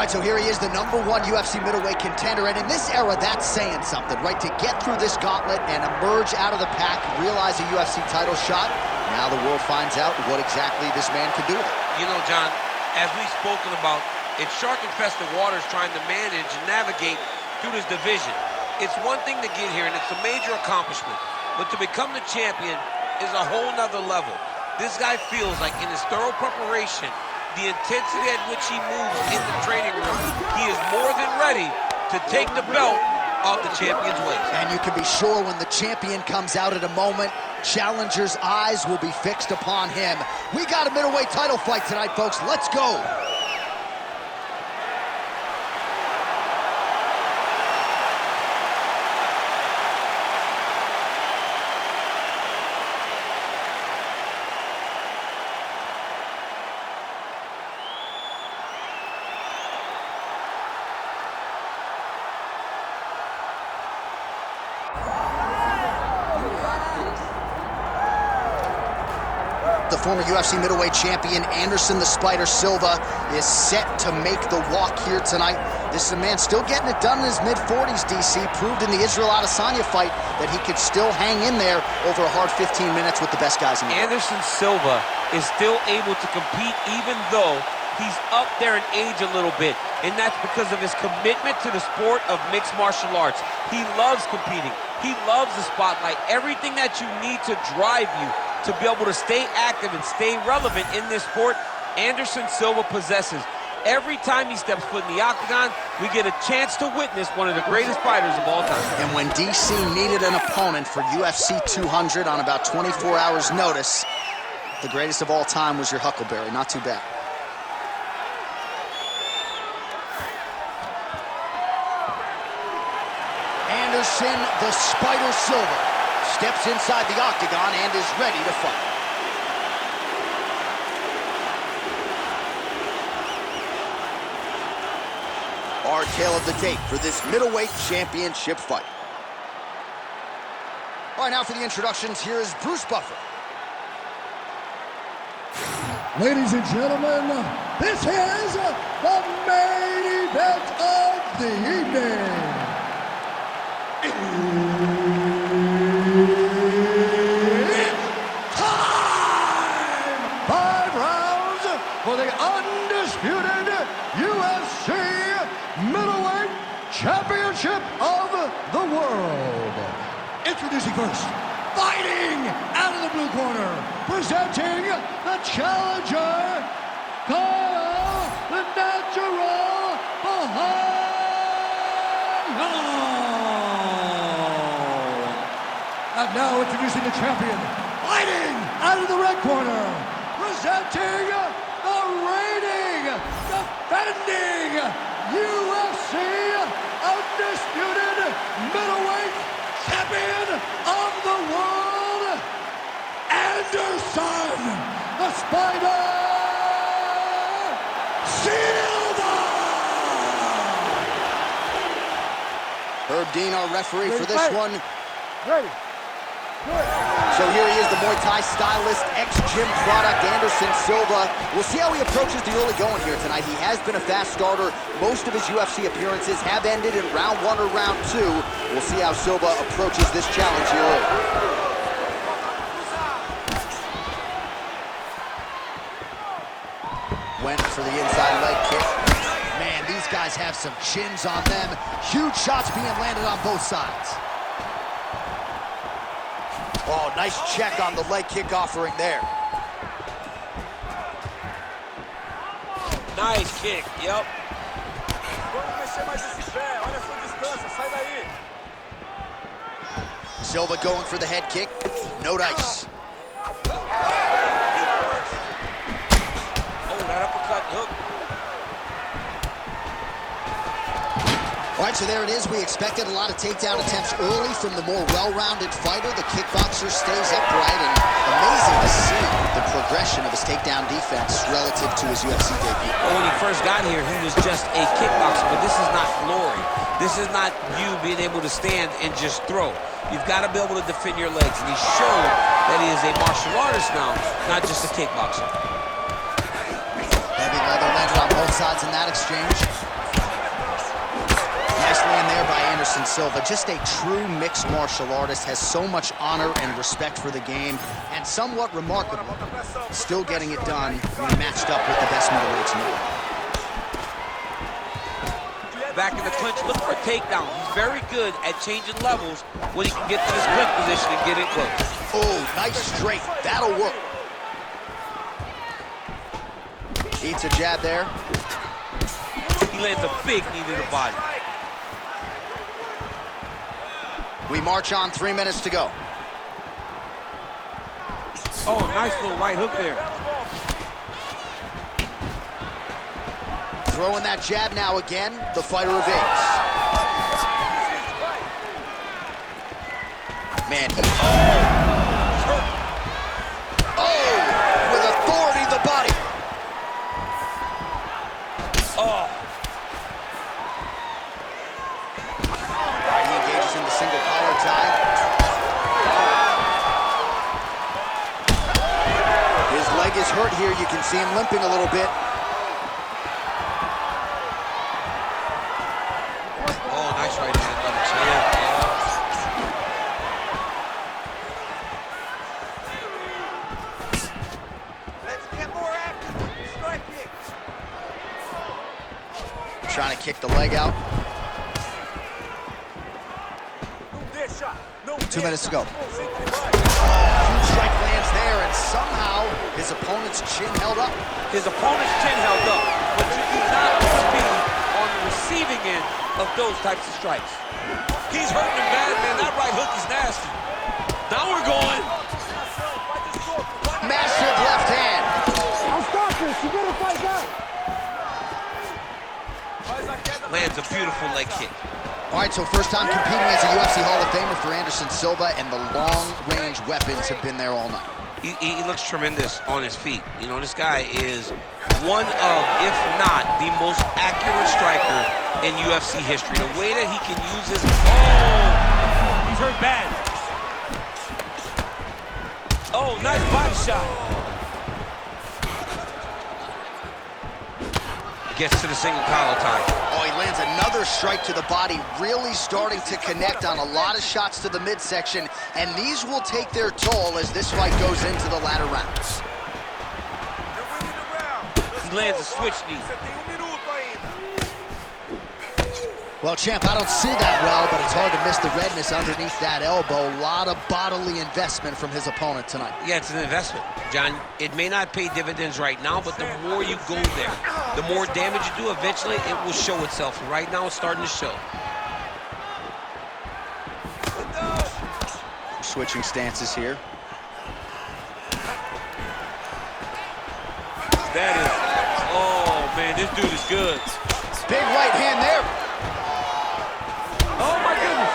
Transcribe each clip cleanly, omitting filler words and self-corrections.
All right, so here he is, the #1 UFC middleweight contender, and in this era, that's saying something, right? To get through this gauntlet and emerge out of the pack, realize a UFC title shot, now the world finds out what exactly this man can do with it. You know, John, as we've spoken about, it's shark-infested waters trying to manage and navigate through this division. It's one thing to get here, and it's a major accomplishment, but to become the champion is a whole nother level. This guy feels like in his thorough preparation, the intensity at which he moves in the training room, he is more than ready to take the belt off the champion's waist. And you can be sure when the champion comes out at a moment, challengers' eyes will be fixed upon him. We got a middleweight title fight tonight, folks. Let's go. The former UFC middleweight champion, Anderson the Spider Silva, is set to make the walk here tonight. This is a man still getting it done in his mid-40s, DC. Proved in the Israel Adesanya fight that he could still hang in there over a hard 15 minutes with the best guys in the world. Anderson Silva is still able to compete even though he's up there in age a little bit, and that's because of his commitment to the sport of mixed martial arts. He loves competing. He loves the spotlight. Everything that you need to drive you to be able to stay active and stay relevant in this sport, Anderson Silva possesses. Every time he steps foot in the octagon, we get a chance to witness one of the greatest fighters of all time. And when DC needed an opponent for UFC 200 on about 24 hours notice, the greatest of all time was your Huckleberry. Not too bad. Anderson the Spider Silva steps inside the octagon and is ready to fight. Our tale of the tape for this middleweight championship fight. All right, now for the introductions, here is Bruce Buffer. Ladies and gentlemen, this is the main event of the evening. It's time! 5 rounds for the undisputed UFC middleweight championship of the world. Introducing first, fighting out of the blue corner, presenting the challenger, Caio, the natural Borralho. And now introducing the champion, fighting out of the red corner, presenting the reigning, defending UFC undisputed middleweight champion of the world, Anderson the Spider Silva! Herb Dean, our referee for this one. Ready. So here he is, the Muay Thai stylist, ex-gym product, Anderson Silva. We'll see how he approaches the early going here tonight. He has been a fast starter. Most of his UFC appearances have ended in round 1 or round 2. We'll see how Silva approaches this challenge here early. Went for the inside leg kick. Man, these guys have some chins on them. Huge shots being landed on both sides. Oh, nice check on the leg kick offering there. Nice kick, yep. Silva going for the head kick. No dice. Oh, that uppercut hook. All right, so there it is. We expected a lot of takedown attempts early from the more well-rounded fighter. The kickboxer stays upright, and amazing to see the progression of his takedown defense relative to his UFC debut. Well, when he first got here, he was just a kickboxer, but this is not glory. This is not you being able to stand and just throw. You've got to be able to defend your legs, and he showed that he is a martial artist now, not just a kickboxer. Heavy leather landed on both sides in that exchange. Anderson Silva, just a true mixed martial artist, has so much honor and respect for the game, and somewhat remarkable, still getting it done when matched up with the best middleweights in the world. Back in the clinch, look for a takedown. He's very good at changing levels when he can get to this clinch position and get in close. Oh, nice straight. That'll work. Eats a jab there. He lands a big knee to the body. We march on, 3 minutes to go. Oh, nice little right hook there. Throwing that jab now again, the fighter evades. Man, oh, with authority, the body. Oh. All right, he engages in the single collar tie. His leg is hurt here. You can see him limping a little bit. Trying to kick the leg out. 2 minutes to go. Huge strike lands there, and somehow his opponent's chin held up. His opponent's chin held up, but you do not want to be on the receiving end of those types of strikes. He's hurting him bad, man. That right hook is nasty. Now we're going. Massive left hand. I'll stop this. You gotta fight back. Lands a beautiful leg kick. All right, so first time competing as a UFC Hall of Famer for Anderson Silva, and the long-range weapons have been there all night. He looks tremendous on his feet. You know, this guy is one of, if not, the most accurate striker in UFC history. The way that he can use his... Oh! He's hurt bad. Oh, nice body shot. Gets to the single collar tie. Oh, he lands another strike to the body, really starting to connect on a lot of shots to the midsection, and these will take their toll as this fight goes into the latter rounds. He lands a switch knee. Well, champ, I don't see that well, but it's hard to miss the redness underneath that elbow. A lot of bodily investment from his opponent tonight. Yeah, it's an investment, John. It may not pay dividends right now, but the more you go there, the more damage you do, eventually it will show itself. Right now, it's starting to show. Switching stances here. That is, oh man, this dude is good. Big right hand there. Oh my goodness.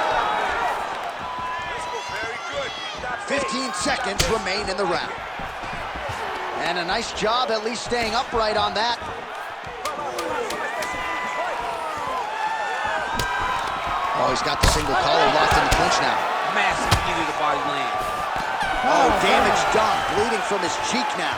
15 seconds remain in the round. And a nice job at least staying upright on that. Oh, he's got the single collar locked in the clinch now. Massive knee to the body land. Oh, damage done. Bleeding from his cheek now.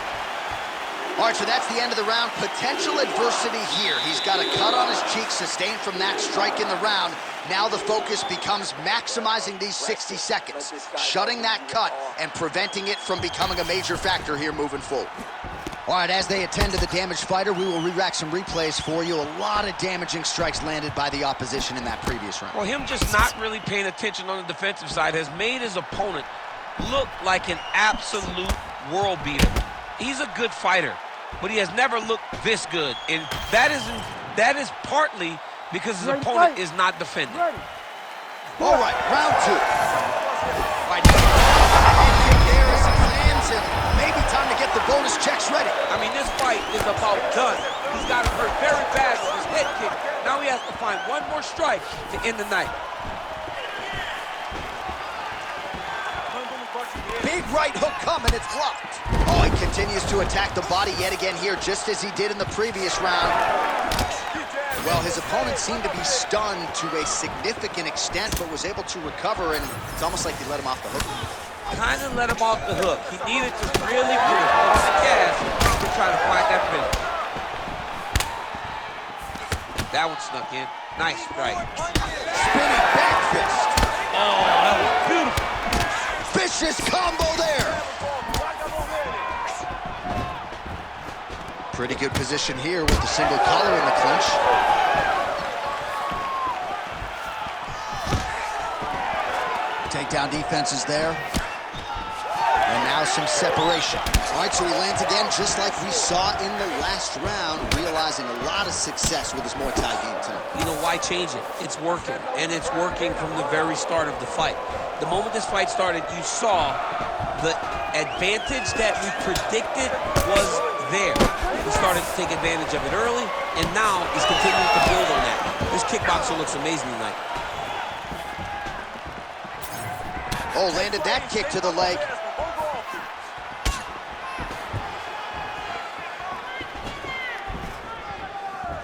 All right, so that's the end of the round. Potential adversity here. He's got a cut on his cheek sustained from that strike in the round. Now the focus becomes maximizing these 60 seconds, shutting that cut and preventing it from becoming a major factor here moving forward. All right, as they attend to the damaged fighter, we will re-rack some replays for you. A lot of damaging strikes landed by the opposition in that previous round. Well, him just not really paying attention on the defensive side has made his opponent look like an absolute world beater. He's a good fighter, but he has never looked this good, and that is partly because his opponent is not defending. All right, round two. All right, kick there as he lands him. Maybe time to get the bonus checks ready. I mean, this fight is about done. He's got him hurt very bad with his head kick. Now he has to find one more strike to end the night. Big right hook coming, it's blocked. Oh, he continues to attack the body yet again here, just as he did in the previous round. Well, his opponent seemed to be stunned to a significant extent, but was able to recover, and it's almost like he let him off the hook. Kind of let him off the hook. He needed to really put his foot on the gas to try to find that finish. That one snuck in. Nice strike. Spinning back fist. Oh, that was beautiful. Vicious combo there. Pretty good position here with the single collar in the clinch. Takedown defense is there. And now some separation. All right, so he lands again just like we saw in the last round, realizing a lot of success with his Muay Thai game tonight. You know, why change it? It's working, and it's working from the very start of the fight. The moment this fight started, you saw the advantage that we predicted was there. He started to take advantage of it early, and now he's continuing to build on that. This kickboxer looks amazing tonight. Oh, landed that kick to the leg.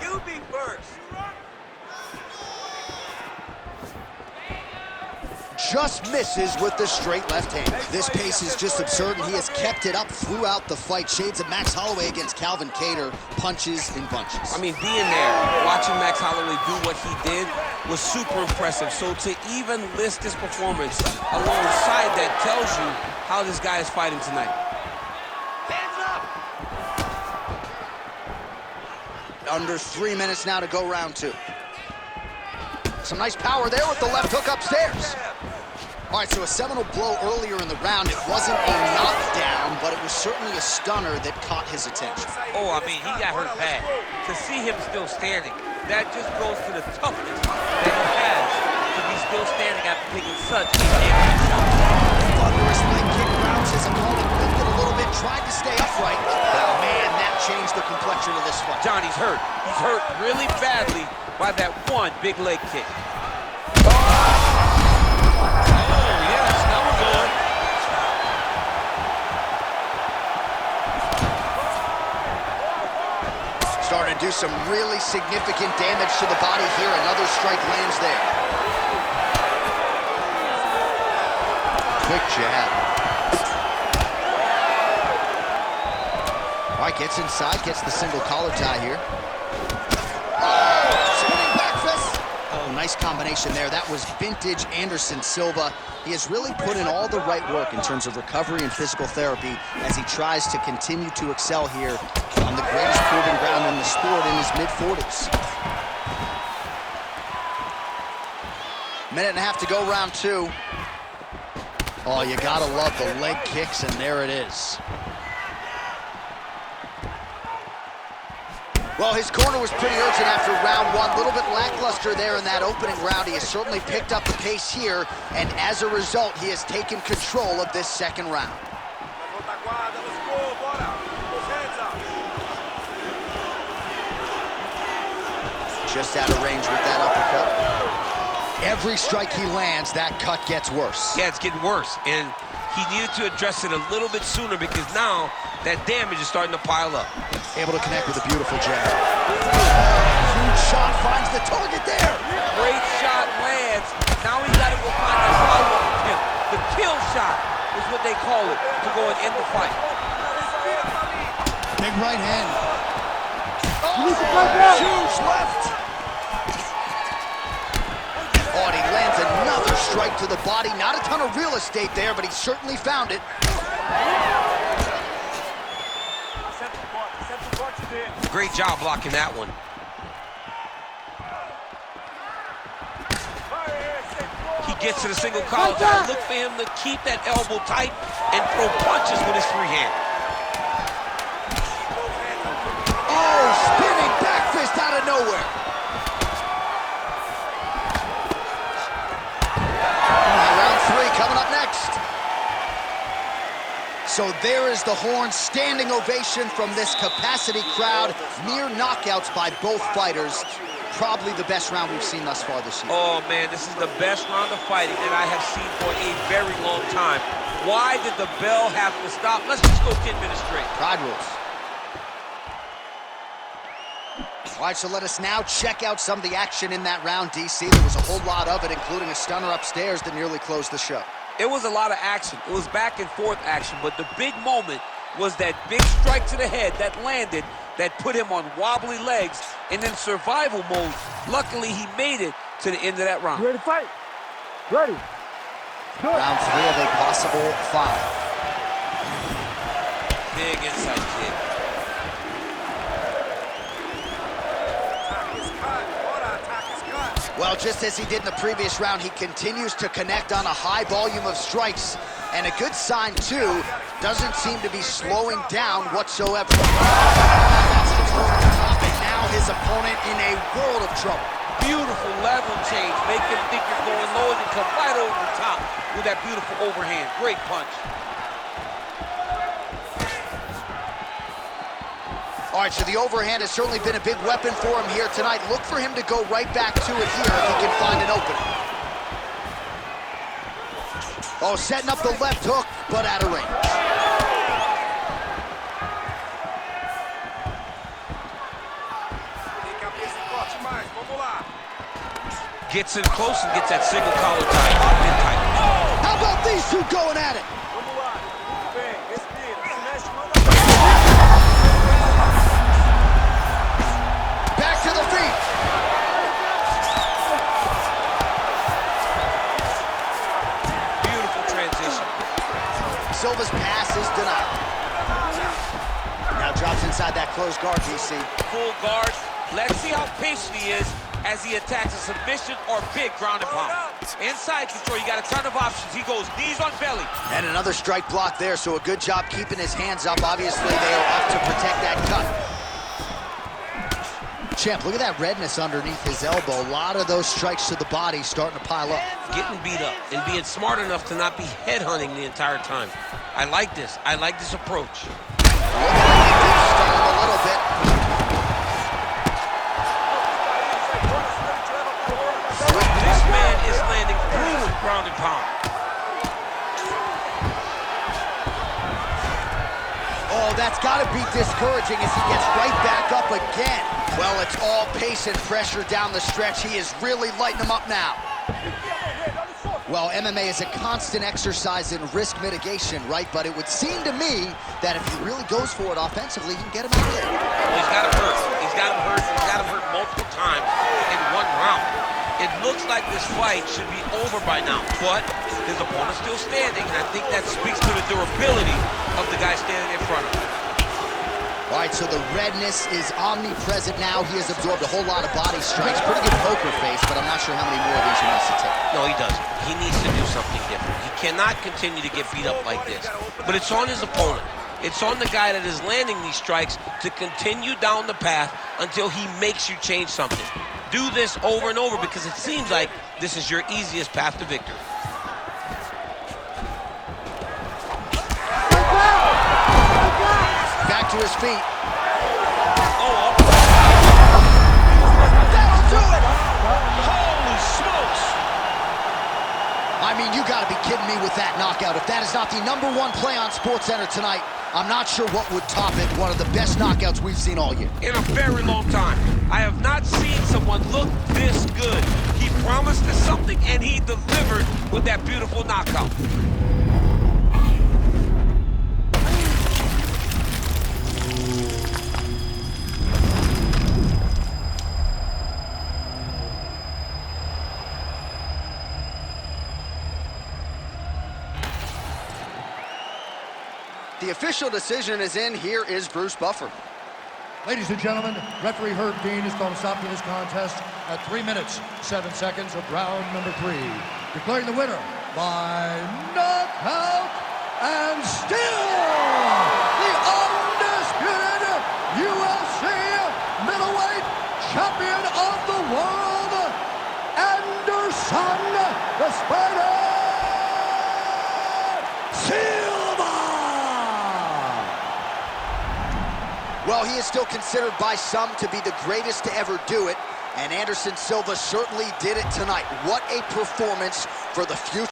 You be first. Just misses with the straight left hand. This pace is just absurd, and he has kept it up throughout the fight. Shades of Max Holloway against Calvin Kattar, punches and bunches. I mean, being there, watching Max Holloway do what he did was super impressive. So to even list this performance alongside that tells you how this guy is fighting tonight. Hands up! Under 3 minutes now to go round two. Some nice power there with the left hook upstairs. All right, so a seminal blow earlier in the round. It wasn't a knockdown, but it was certainly a stunner that caught his attention. Oh, I mean, he got hurt bad. To see him still standing, that just goes to the toughness that he has to be still standing after taking such a damage shot. Thunderous leg kick rounds his opponent, lifted a little bit, tried to stay upright. But man, that changed the complexion of this fight. Johnny's hurt. He's hurt really badly by that one big leg kick. Starting to do some really significant damage to the body here. Another strike lands there. Quick jab. All right, gets inside, gets the single collar tie here. Oh, spinning back fist. Oh, nice combination there. That was vintage Anderson Silva. He has really put in all the right work in terms of recovery and physical therapy as he tries to continue to excel here on the greatest proving ground in the sport in his mid-40s. Minute and a half to go, round two. Oh, you gotta love the leg kicks, and there it is. Well, his corner was pretty urgent after round one. A little bit lackluster there in that opening round. He has certainly picked up the pace here, and as a result, he has taken control of this second round. Just out of range with that uppercut. Every strike he lands, that cut gets worse. Yeah, it's getting worse, and he needed to address it a little bit sooner because now that damage is starting to pile up. Able to connect with a beautiful jab. Huge shot finds the target there. Great shot lands. Now he's got to go find a follow-up attempt. The kill shot is what they call it to go and end the fight. Big right hand. Huge left. Oh, and he lands another strike to the body. Not a ton of real estate there, but he certainly found it. Great job blocking that one. He gets to the single collar. Look for him to keep that elbow tight and throw punches with his free hand. Oh, spinning back fist out of nowhere. Round three coming up next. So there is the horn, standing ovation from this capacity crowd. Near knockouts by both fighters. Probably the best round we've seen thus far this year. Oh, man, this is the best round of fighting that I have seen for a very long time. Why did the bell have to stop? Let's just go 10 minutes straight. Pride rules. All right, so let us now check out some of the action in that round, DC. There was a whole lot of it, including a stunner upstairs that nearly closed the show. It was a lot of action. It was back and forth action, but the big moment was that big strike to the head that landed, that put him on wobbly legs, and in survival mode, luckily he made it to the end of that round. You ready to fight? Ready. Good. Round 3 of a possible 5. Big inside kick. Well, just as he did in the previous round, he continues to connect on a high volume of strikes. And a good sign, too, doesn't seem to be slowing down whatsoever. That's the toe at the top, and now his opponent in a world of trouble. Beautiful level change. Make him think you're going low and then come right over the top with that beautiful overhand. Great punch. All right, so the overhand has certainly been a big weapon for him here tonight. Look for him to go right back to it here if he can find an opening. Oh, setting up the left hook, but out of range. Gets in close and gets that single collar tie. Mid tight. How about these two going at it? Back to the feet. Beautiful transition. Silva's pass is denied. Now drops inside that closed guard, DC. Full guard. Let's see how patient he is as he attacks a submission or big ground and pound. Inside control, you got a ton of options. He goes knees on belly. And another strike block there, so a good job keeping his hands up. Obviously, they are up to protect that cut. Champ, look at that redness underneath his elbow. A lot of those strikes to the body starting to pile up. Getting beat up and being smart enough to not be headhunting the entire time. I like this. I like this approach. Looking like he did stun him a little bit. This man is landing brutal ground and pound. Oh, that's got to be discouraging as he gets right back up again. Well, it's all pace and pressure down the stretch. He is really lighting them up now. Well, MMA is a constant exercise in risk mitigation, right? But it would seem to me that if he really goes for it offensively, he can get him out of there. Well, he's got him hurt. He's got him hurt. He's got him hurt multiple times in one round. It looks like this fight should be over by now, but his opponent's still standing, and I think that speaks to the durability of the guy standing in front of him. All right, so the redness is omnipresent now. He has absorbed a whole lot of body strikes. Pretty good poker face, but I'm not sure how many more of these he needs to take. No, he doesn't. He needs to do something different. He cannot continue to get beat up like this. But it's on his opponent. It's on the guy that is landing these strikes to continue down the path until he makes you change something. Do this over and over because it seems like this is your easiest path to victory. Back to his feet. Oh, up. That'll do it! Holy smokes! I mean, you gotta be kidding me with that knockout. If that is not the #1 play on SportsCenter tonight, I'm not sure what would top it. One of the best knockouts we've seen all year. In a very long time. I have not seen someone look this good. He promised us something and he delivered with that beautiful knockout. The official decision is in. Here is Bruce Buffer. Ladies and gentlemen, referee Herb Dean has called a stop to this contest at 3 minutes, 7 seconds of round number 3. Declaring the winner by knockout and still the undisputed UFC middleweight champion of the world, Anderson the Spider Silva! Well, he is still considered by some to be the greatest to ever do it, and Anderson Silva certainly did it tonight. What a performance for the future.